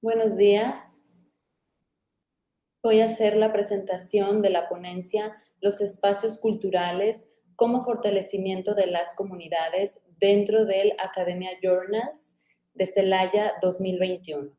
Buenos días. Voy a hacer la presentación de la ponencia Los espacios culturales como fortalecimiento de las comunidades dentro del Academia Journals de Celaya 2021.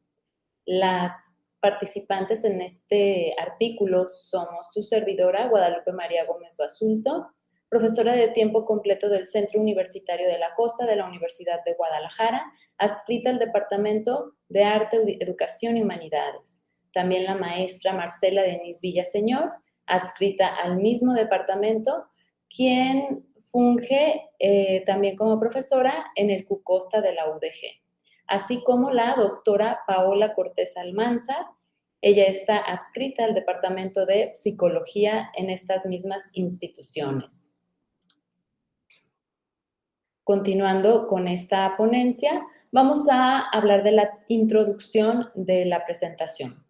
Las participantes en este artículo somos su servidora, Guadalupe María Gómez Basulto, profesora de tiempo completo del Centro Universitario de la Costa de la Universidad de Guadalajara, adscrita al Departamento de Arte, Educación y Humanidades. También la maestra Marcela Denise Villaseñor, adscrita al mismo departamento, quien funge también como profesora en el CUCOSTA de la UDG, así como la doctora Paola Cortés Almanza. Ella está adscrita al Departamento de Psicología en estas mismas instituciones. Continuando con esta ponencia, vamos a hablar de la introducción de la presentación.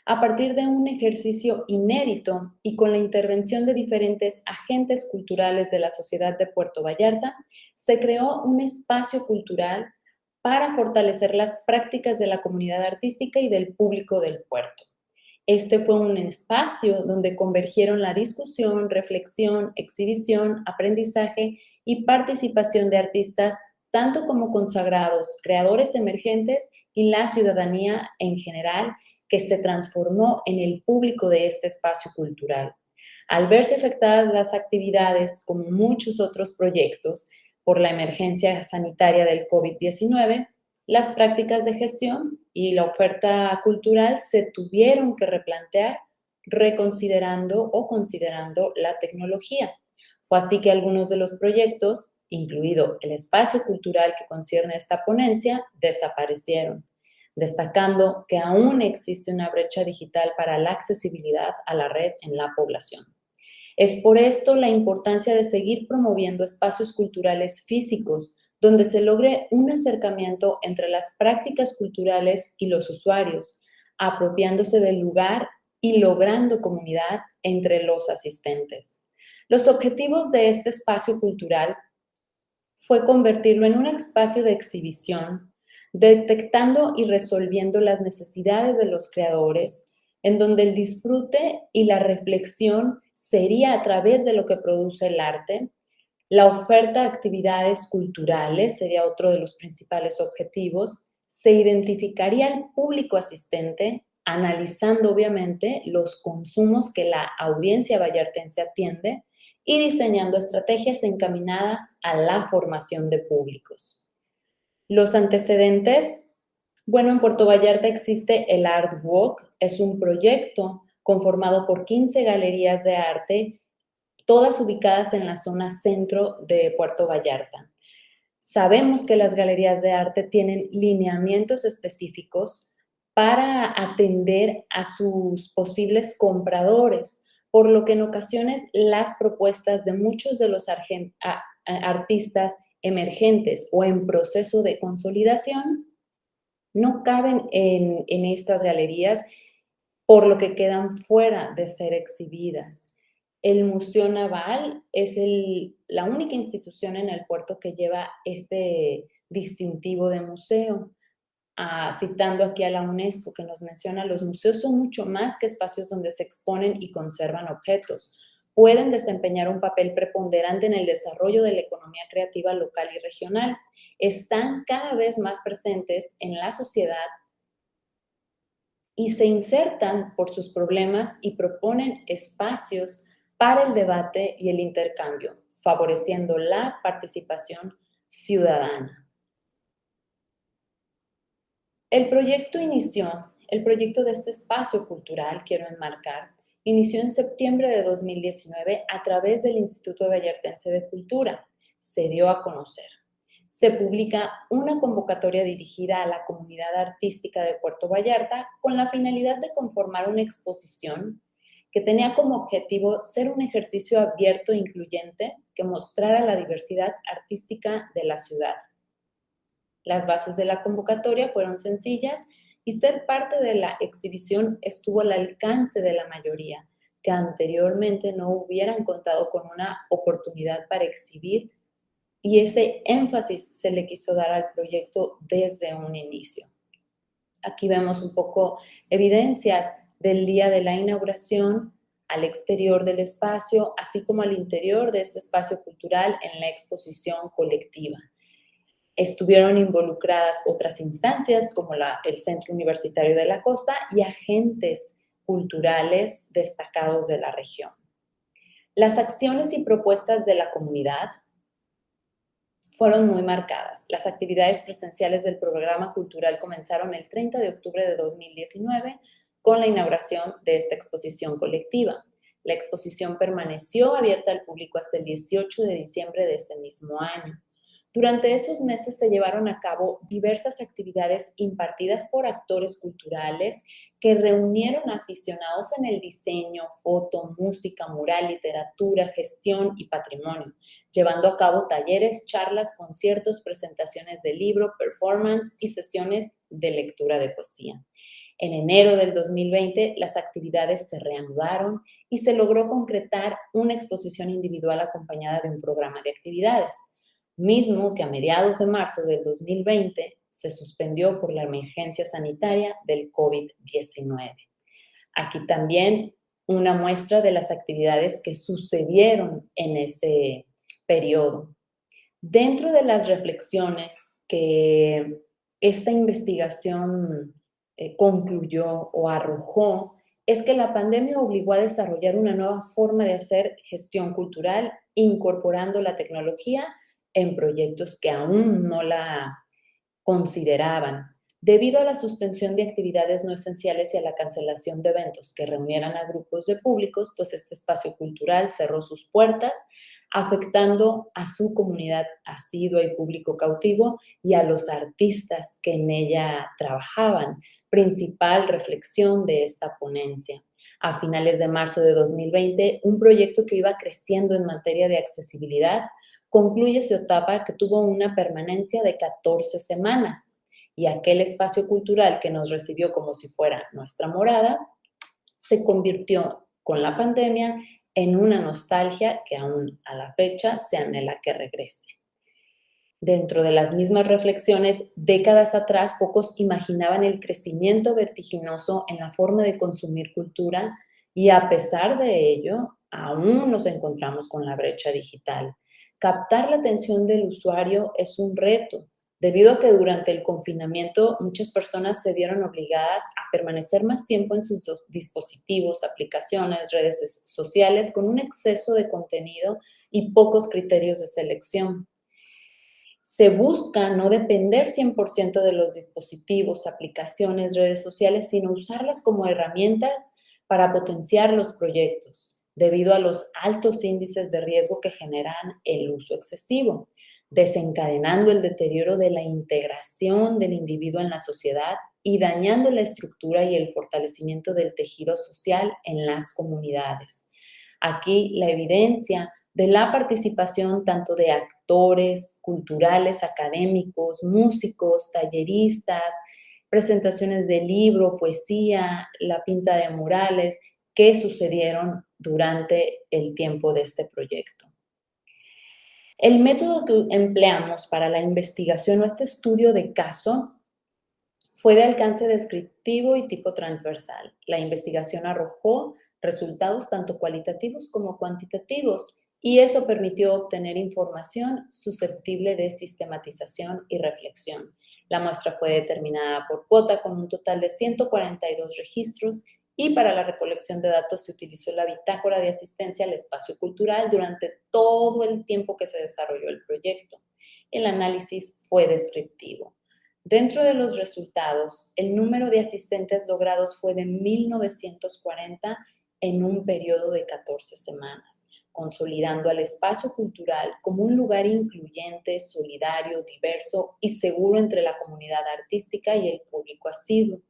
A partir de un ejercicio inédito y con la intervención de diferentes agentes culturales de la sociedad de Puerto Vallarta, se creó un espacio cultural para fortalecer las prácticas de la comunidad artística y del público del puerto. Este fue un espacio donde convergieron la discusión, reflexión, exhibición, aprendizaje y participación de artistas, tanto como consagrados, creadores emergentes y la ciudadanía en general, que se transformó en el público de este espacio cultural. Al verse afectadas las actividades, como muchos otros proyectos, por la emergencia sanitaria del COVID-19, las prácticas de gestión y la oferta cultural se tuvieron que replantear reconsiderando o considerando la tecnología. Fue así que algunos de los proyectos, incluido el espacio cultural que concierne esta ponencia, desaparecieron, destacando que aún existe una brecha digital para la accesibilidad a la red en la población. Es por esto la importancia de seguir promoviendo espacios culturales físicos donde se logre un acercamiento entre las prácticas culturales y los usuarios, apropiándose del lugar y logrando comunidad entre los asistentes. Los objetivos de este espacio cultural fue convertirlo en un espacio de exhibición, detectando y resolviendo las necesidades de los creadores, en donde el disfrute y la reflexión sería a través de lo que produce el arte. La oferta de actividades culturales sería otro de los principales objetivos. Se identificaría al público asistente, analizando obviamente los consumos que la audiencia vallartense atiende y diseñando estrategias encaminadas a la formación de públicos. Los antecedentes, bueno, en Puerto Vallarta existe el Art Walk, es un proyecto conformado por 15 galerías de arte, todas ubicadas en la zona centro de Puerto Vallarta. Sabemos que las galerías de arte tienen lineamientos específicos para atender a sus posibles compradores, por lo que en ocasiones las propuestas de muchos de los artistas emergentes o en proceso de consolidación no caben en estas galerías, por lo que quedan fuera de ser exhibidas. El Museo Naval es la única institución en el puerto que lleva este distintivo de museo. Citando aquí a la UNESCO, que nos menciona: los museos son mucho más que espacios donde se exponen y conservan objetos. Pueden desempeñar un papel preponderante en el desarrollo de la economía creativa local y regional. Están cada vez más presentes en la sociedad y se insertan por sus problemas y proponen espacios para el debate y el intercambio, favoreciendo la participación ciudadana. El proyecto de este espacio cultural, quiero enmarcar, inició en septiembre de 2019 a través del Instituto Vallartense de Cultura. Se dio a conocer. Se publica una convocatoria dirigida a la comunidad artística de Puerto Vallarta con la finalidad de conformar una exposición que tenía como objetivo ser un ejercicio abierto e incluyente que mostrara la diversidad artística de la ciudad. Las bases de la convocatoria fueron sencillas y ser parte de la exhibición estuvo al alcance de la mayoría, que anteriormente no hubieran contado con una oportunidad para exhibir, y ese énfasis se le quiso dar al proyecto desde un inicio. Aquí vemos un poco evidencias del día de la inauguración al exterior del espacio, así como al interior de este espacio cultural en la exposición colectiva. Estuvieron involucradas otras instancias como el Centro Universitario de la Costa y agentes culturales destacados de la región. Las acciones y propuestas de la comunidad fueron muy marcadas. Las actividades presenciales del programa cultural comenzaron el 30 de octubre de 2019 con la inauguración de esta exposición colectiva. La exposición permaneció abierta al público hasta el 18 de diciembre de ese mismo año. Durante esos meses se llevaron a cabo diversas actividades impartidas por actores culturales que reunieron a aficionados en el diseño, foto, música, mural, literatura, gestión y patrimonio, llevando a cabo talleres, charlas, conciertos, presentaciones de libro, performance y sesiones de lectura de poesía. En enero del 2020, las actividades se reanudaron y se logró concretar una exposición individual acompañada de un programa de actividades, mismo que a mediados de marzo del 2020 se suspendió por la emergencia sanitaria del COVID-19. Aquí también una muestra de las actividades que sucedieron en ese periodo. Dentro de las reflexiones que esta investigación concluyó o arrojó, es que la pandemia obligó a desarrollar una nueva forma de hacer gestión cultural, incorporando la tecnología en proyectos que aún no la consideraban. Debido a la suspensión de actividades no esenciales y a la cancelación de eventos que reunieran a grupos de públicos, pues este espacio cultural cerró sus puertas, afectando a su comunidad asidua y público cautivo y a los artistas que en ella trabajaban, principal reflexión de esta ponencia. A finales de marzo de 2020, un proyecto que iba creciendo en materia de accesibilidad concluye su etapa que tuvo una permanencia de 14 semanas y aquel espacio cultural que nos recibió como si fuera nuestra morada se convirtió con la pandemia en una nostalgia que aún a la fecha se anhela que regrese. Dentro de las mismas reflexiones, décadas atrás, pocos imaginaban el crecimiento vertiginoso en la forma de consumir cultura y a pesar de ello, aún nos encontramos con la brecha digital. Captar la atención del usuario es un reto, debido a que durante el confinamiento muchas personas se vieron obligadas a permanecer más tiempo en sus dispositivos, aplicaciones, redes sociales, con un exceso de contenido y pocos criterios de selección. Se busca no depender 100% de los dispositivos, aplicaciones, redes sociales, sino usarlas como herramientas para potenciar los proyectos, debido a los altos índices de riesgo que generan el uso excesivo, desencadenando el deterioro de la integración del individuo en la sociedad y dañando la estructura y el fortalecimiento del tejido social en las comunidades. Aquí la evidencia de la participación tanto de actores culturales, académicos, músicos, talleristas, presentaciones de libro, poesía, la pinta de murales que sucedieron durante el tiempo de este proyecto. El método que empleamos para la investigación o este estudio de caso fue de alcance descriptivo y tipo transversal. La investigación arrojó resultados tanto cualitativos como cuantitativos y eso permitió obtener información susceptible de sistematización y reflexión. La muestra fue determinada por cuota con un total de 142 registros y para la recolección de datos se utilizó la bitácora de asistencia al espacio cultural durante todo el tiempo que se desarrolló el proyecto. El análisis fue descriptivo. Dentro de los resultados, el número de asistentes logrados fue de 1.940 en un periodo de 14 semanas, consolidando al espacio cultural como un lugar incluyente, solidario, diverso y seguro entre la comunidad artística y el público asiduo.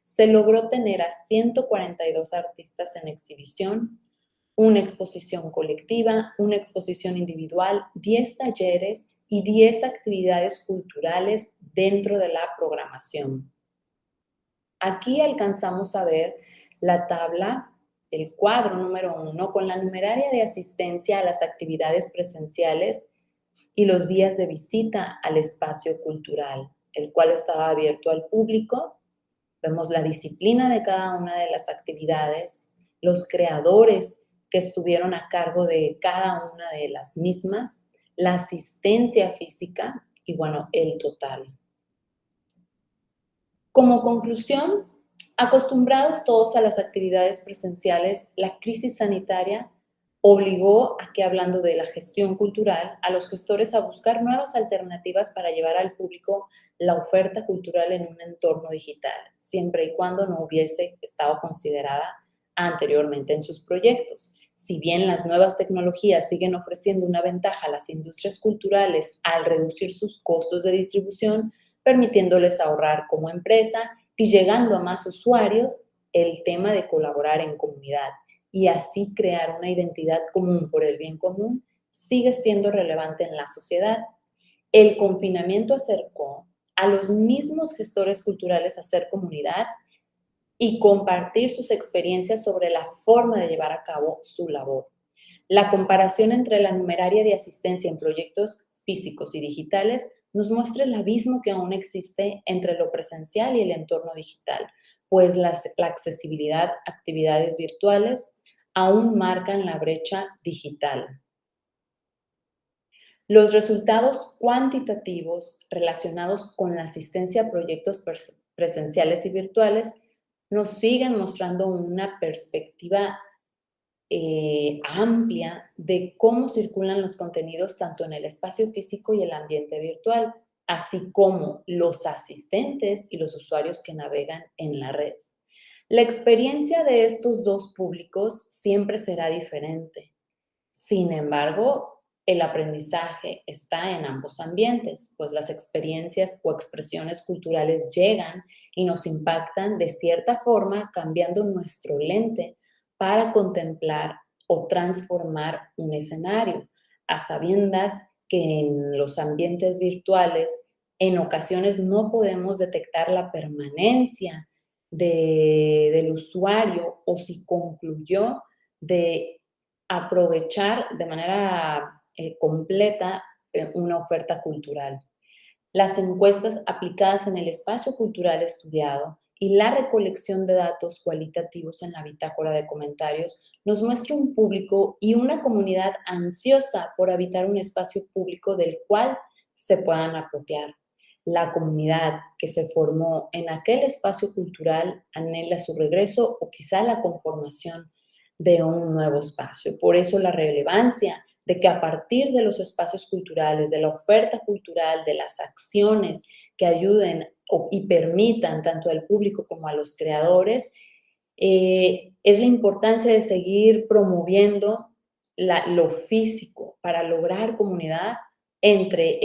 Se logró tener a 142 artistas en exhibición, una exposición colectiva, una exposición individual, 10 talleres y 10 actividades culturales dentro de la programación. Aquí alcanzamos a ver la tabla, el cuadro número 1, con la numeraria de asistencia a las actividades presenciales y los días de visita al espacio cultural, el cual estaba abierto al público Vemos la disciplina de cada una de las actividades, los creadores que estuvieron a cargo de cada una de las mismas, la asistencia física y, bueno, el total. Como conclusión, acostumbrados todos a las actividades presenciales, la crisis sanitaria obligó a que, hablando de la gestión cultural, a los gestores a buscar nuevas alternativas para llevar al público la oferta cultural en un entorno digital, siempre y cuando no hubiese estado considerada anteriormente en sus proyectos. Si bien las nuevas tecnologías siguen ofreciendo una ventaja a las industrias culturales al reducir sus costos de distribución, permitiéndoles ahorrar como empresa y llegando a más usuarios, el tema de colaborar en comunidad y así crear una identidad común por el bien común sigue siendo relevante en la sociedad. El confinamiento acercó a los mismos gestores culturales a hacer comunidad y compartir sus experiencias sobre la forma de llevar a cabo su labor. La comparación entre la numeraria de asistencia en proyectos físicos y digitales nos muestra el abismo que aún existe entre lo presencial y el entorno digital, pues la accesibilidad a actividades virtuales aún marcan la brecha digital. Los resultados cuantitativos relacionados con la asistencia a proyectos presenciales y virtuales nos siguen mostrando una perspectiva amplia de cómo circulan los contenidos tanto en el espacio físico y el ambiente virtual, así como los asistentes y los usuarios que navegan en la red. La experiencia de estos dos públicos siempre será diferente. Sin embargo, el aprendizaje está en ambos ambientes, pues las experiencias o expresiones culturales llegan y nos impactan de cierta forma, cambiando nuestro lente para contemplar o transformar un escenario, a sabiendas que en los ambientes virtuales en ocasiones no podemos detectar la permanencia del usuario o si concluyó de aprovechar de manera completa una oferta cultural. Las encuestas aplicadas en el espacio cultural estudiado y la recolección de datos cualitativos en la bitácora de comentarios nos muestra un público y una comunidad ansiosa por habitar un espacio público del cual se puedan apropiar. La comunidad que se formó en aquel espacio cultural anhela su regreso o quizá la conformación de un nuevo espacio. Por eso la relevancia de que a partir de los espacios culturales, de la oferta cultural, de las acciones que ayuden y permitan tanto al público como a los creadores, es la importancia de seguir promoviendo lo físico para lograr comunidad entre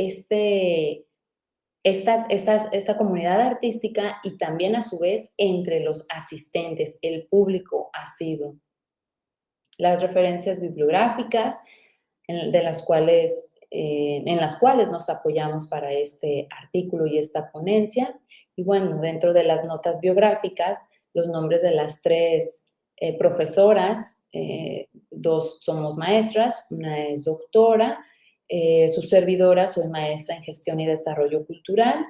esta comunidad artística y también a su vez entre los asistentes, el público asiduo. Las referencias bibliográficas en las cuales nos apoyamos para este artículo y esta ponencia. Y bueno, dentro de las notas biográficas, los nombres de las tres profesoras, dos somos maestras, una es doctora, su servidora, soy maestra en gestión y desarrollo cultural.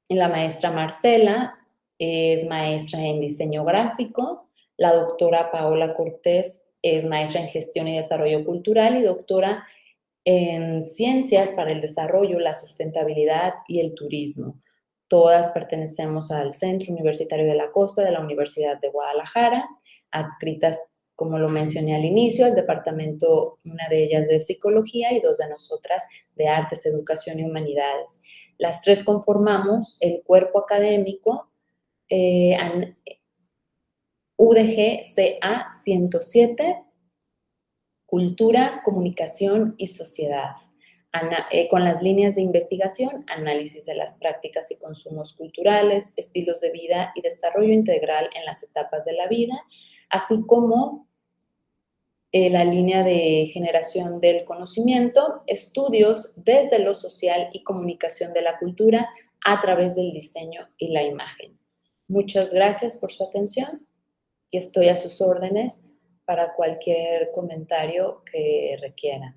La maestra Marcela es maestra en diseño gráfico, la doctora Paola Cortés es maestra en gestión y desarrollo cultural y doctora en ciencias para el desarrollo, la sustentabilidad y el turismo. Todas pertenecemos al Centro Universitario de la Costa de la Universidad de Guadalajara, adscritas, como lo mencioné al inicio, al departamento, una de ellas de psicología y dos de nosotras de artes, educación y humanidades. Las tres conformamos el cuerpo académico UDG CA 107, Cultura, Comunicación y Sociedad, con las líneas de investigación, análisis de las prácticas y consumos culturales, estilos de vida y desarrollo integral en las etapas de la vida, así como la línea de generación del conocimiento, estudios desde lo social y comunicación de la cultura a través del diseño y la imagen. Muchas gracias por su atención y estoy a sus órdenes para cualquier comentario que requieran.